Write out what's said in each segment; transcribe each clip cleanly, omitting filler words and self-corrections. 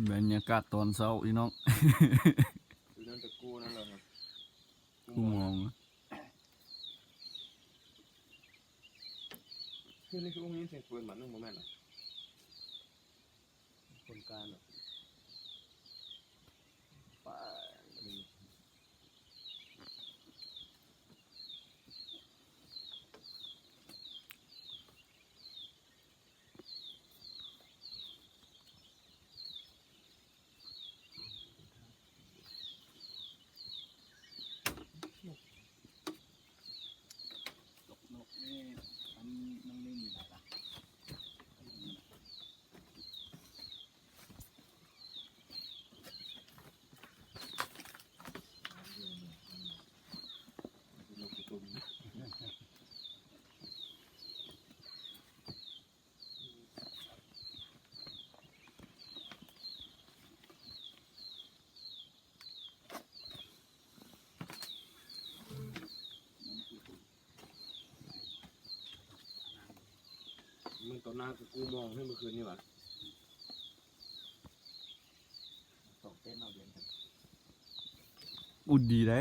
บรรยากาศตอนเช้าอีน้องดูนั่นตะกู้นั่นเลย กูมอง คือนี่คืออุ้งยินเสียงปืนเหมือนนึงโมเมนต์อ่ะคนการอ่ะป่าตกนกนี่มันไม่มีอะไรลูกตุ้มมึงตอนหน้ากูมองให้เมื่อคืนนี่หว่าตกเต้นเอาเดือนกัน อุ่นดีได้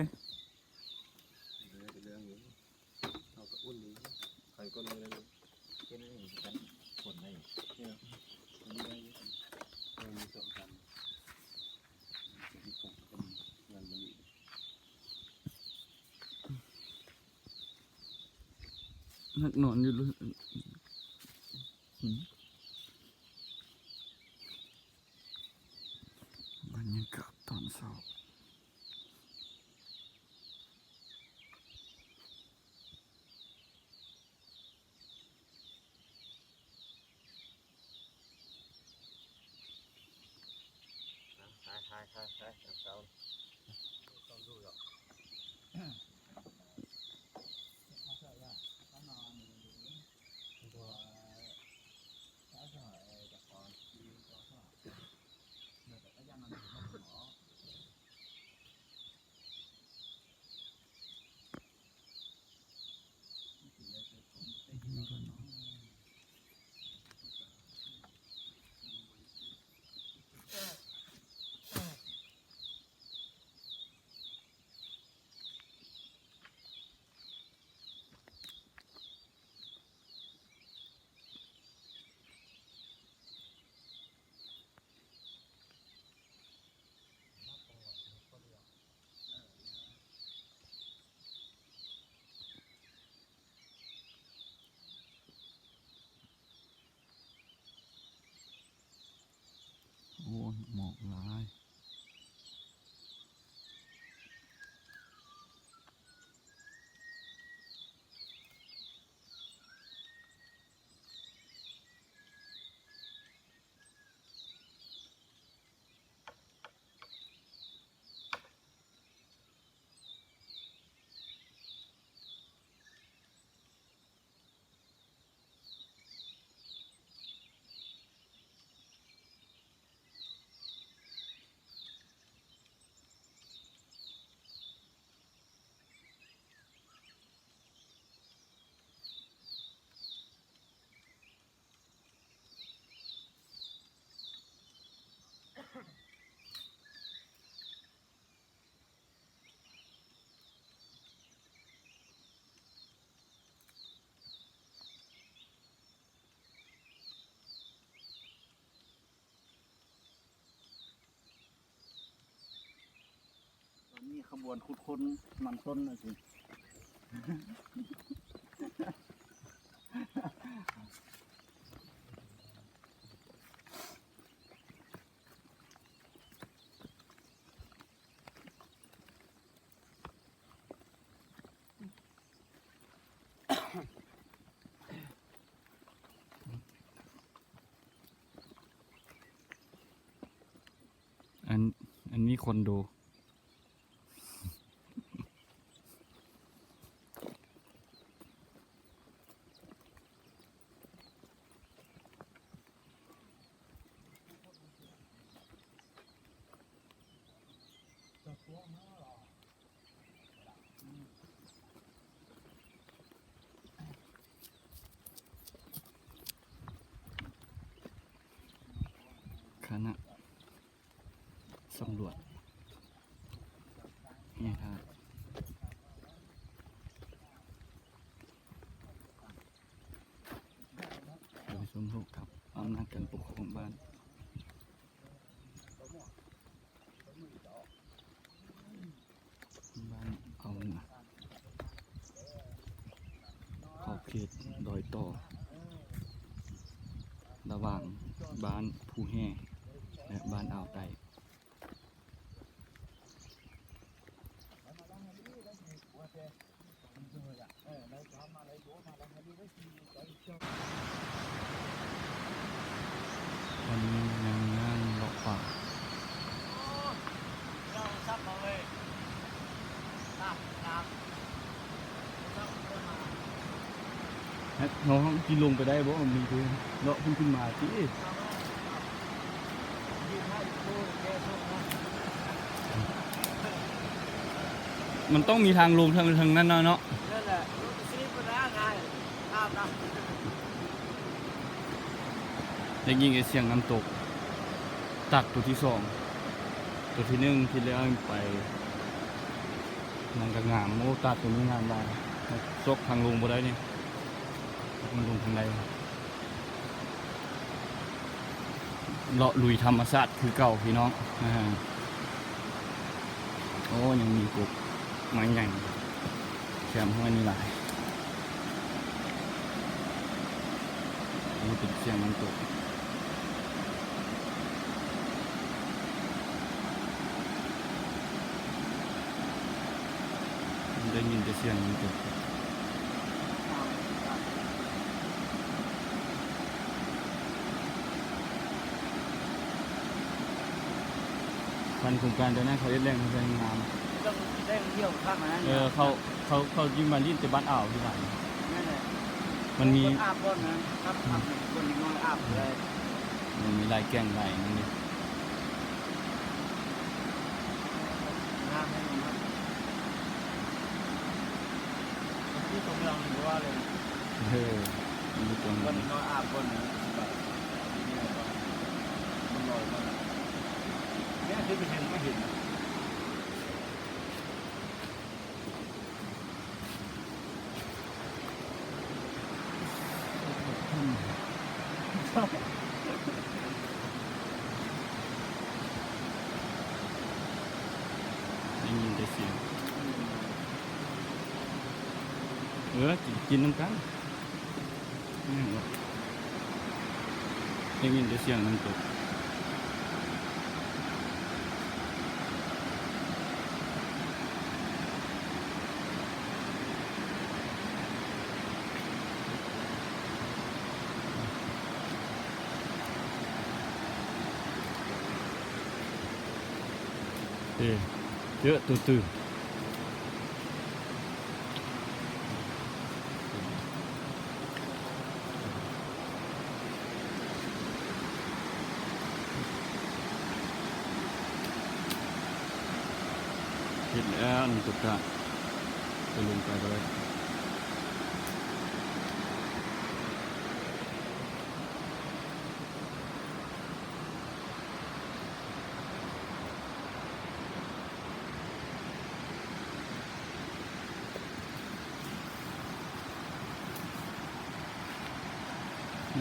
เป็นเรื่องนี้เอากับอุ่นนี้ใครก็เลยเต้นนี่กันคนไหนเนี่ยมันได้มีสำคัญมีของเป็นงานมัน นักนอนอยู่เลยบรรยากาศตอนเช้าใช่เช้าต้องดูหรอกโอ้หมอกลายนี่ขบวนขุดค้นมันต้นนะสิอันนี้คนดูคณะ สำรวจนี่ครับโดยสมรูปครับอำนาจการปกครองบ้านเอาขอบเขตดอยต่อระหว่างบ้านภูแห่และบ้านอ่าวไตวันนี้ยังนั่งเลาะป่าน้องกินลงไปได้บ่มีคือเลาะขึ้นมาสิมันต้องมีทางลงทางนั้นเนาะนั่นแหละซีบนะไงอาบน้ำได้ยินเสียงน้ำตกตักตัวที่2ตัวที่1ที่แล้วไปมันก็งามโอ้ตัดตัวนี้งามได้ซกทางลงบ่ได้นี่มันลงทางใดเลาะลุยธรรมชาติคือเก่าพี่น้องโอ้ยังมีกบไม้ใหญ่แคมห้อยนี่หลายนี่เป็นเสียงน้ำตกได้ยินแต่เสียงน้ำตกพันโครงการเดินหน้าเขาเล่นแรงมันจะงามต้องได้เที่ยวข้างนั้นเขายิ่งมาลิ้นแต่บ้านอ่าวที่ไหนนั่นแหละมันมีอาบบ่นะครับอาบคนน้อยอาบเลยมันมีลายแก่งลายนั่นนี่น้ำให้มันครับที่ตรงเราหรือว่าเลยมีตรงคนน้อยอาบคนนะมันลอยมาเนี่ยที่ไปเห็นไม่เห็นได้ยินแต่เสียงกินน้ำกันได้ยินแต่เสียงน้ำตกเยอะตื่นเห็นแล้วน้ำตกกะจะลงไปเลย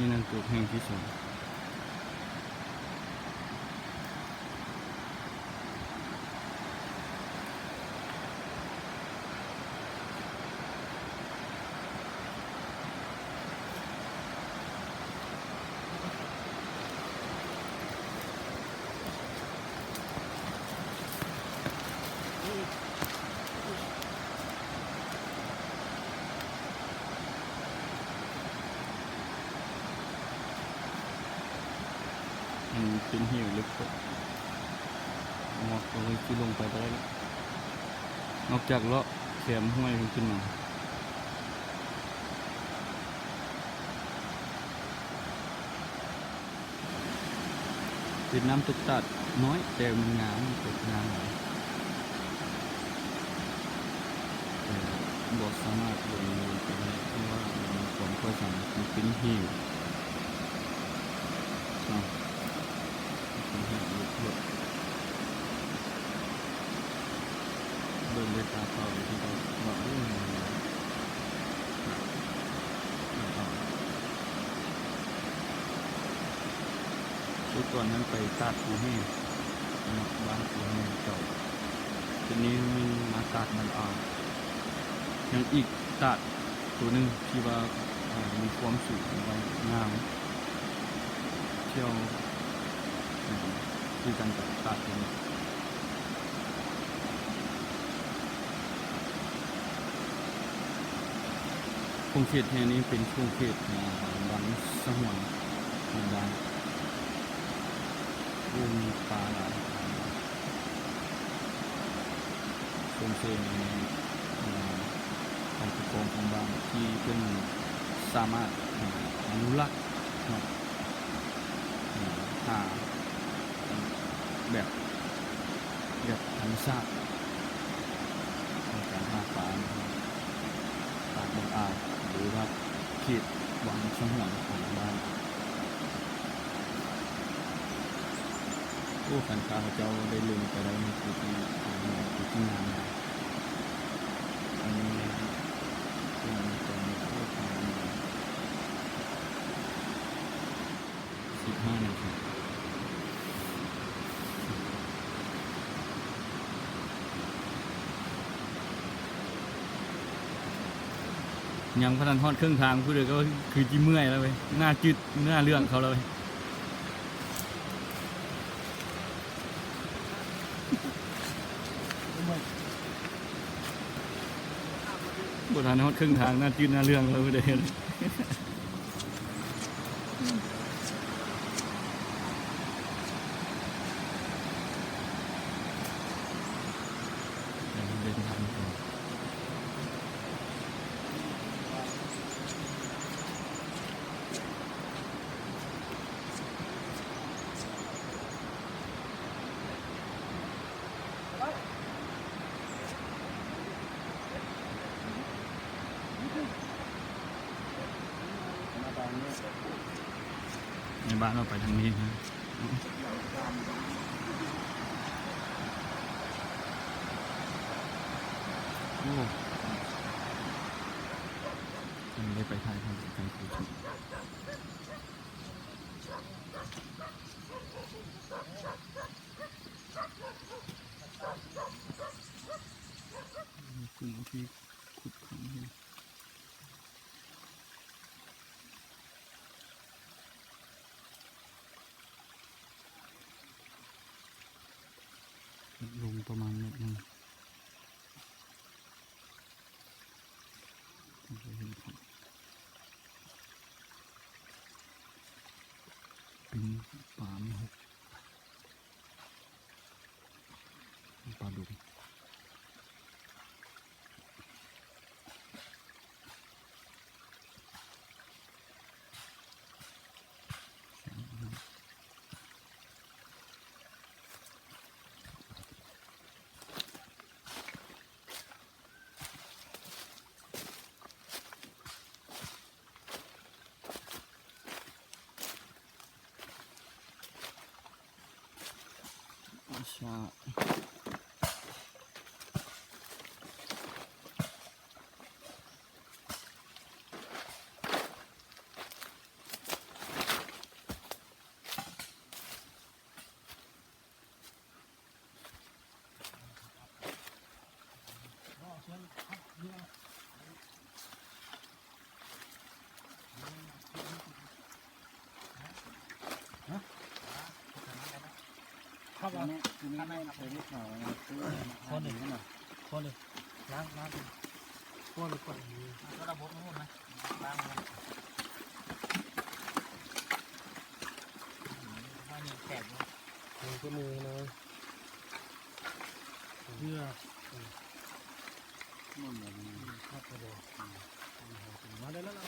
นี่น้ำตกแห่งที่2เป็นหิวลึกมอกเลยที่ลงไปได้แล้วนอกจากเลาะแขมห้วยขึ้นมาเป็นน้ำตกตัดน้อยแต่มันงามตกงามบอสามารถลงไปได้เพราะว่ามันของข้อสั่งมันเป็นหิวเป็นหิวลึก คือตอนนั้นไปตัดปูแห้งบ้านปูแห้งเก่าทีนี้มันมาตัดมันยังอีกตัดตัวหนึงที่ว่ามีความสูงไว้งามเที่ยวคือกันกับตัดตัวนี้โครงเขตแห่งนี้เป็นโครงเขตบางสะหวนของบ้านมีปลาหลายโครงเขตในการปกครองของบ้านที่เป็นสามารถอนุรักษ์หาแบบธรรมชาติในการหาปลาบางอ่าวหรือว่าเขตวังสงวนของบ้านผู้ขันข้าพเจ้าได้ลงไปได้ในจุดที่งานอันนี้เป็นตอนที่ทำ15 นาทียังพนันฮอดเครื่องทางผู้เดียวก็คือจิ้มเมื่อยแล้วเว้ยหน้าจืดหน้าเรื่องเขาเลยบทานฮอดเครื่องทางหน้าจืดหน้าเรื่องแล้วผู้เดียวเดินทางต่อในบ้านเราไปทางนี้ครับโอ้ยังได้ไปถ่ายทำกันคุยกันกลุ่มที่ขุดขังอยู่ลงประมาณเมตรหนึ่งจะเห็นครับเป็นป่าไม่หกป่าดุกชาครับว่าทีนี้ไม่เคยได้ข่าวนะคนหนึ่งนะคนหนึ่งล้างคนหรือคนก็ระบบมันหมดไหมล้างมันไม่มีแตกเลยมันก็มือเลยเยื่อมันแบบนี้ครับกระโดดมาได้แล้วล่ะ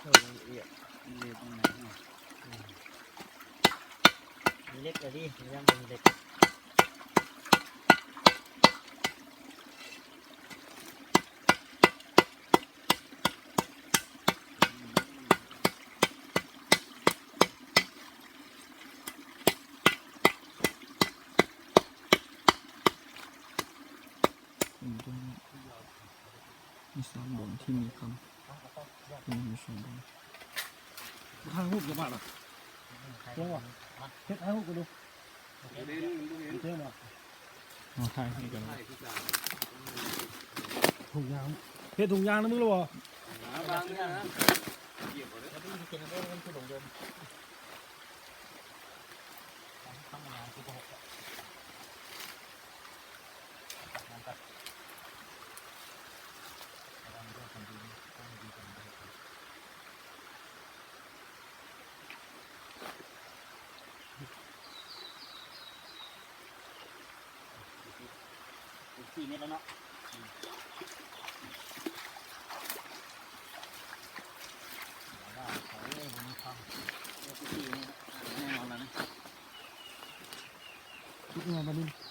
ละเอียดเรียบตรงไหนเนาะ เล็กเลยดิยังเป็นเล็กมีสามบนที่มีคำมีสองบน ทางรูปจะมาหรอเจ้าวะเฮ็ดทางรูปกันดูเจ้ามา เอาไทยให้กัน ถุงยางเฮ็ดถุงยางนะมึงรู้ป่ะ บางเนี่ยนะเหยียบเลยแล้วพี่กินอะไรมันคือหลงเดิมทำงานคือโกหก4 เมตรแล้วเนาะเขาเล่นมันทำ4 เมตรแน่นอนแล้วนะ ทุกงานมาดิ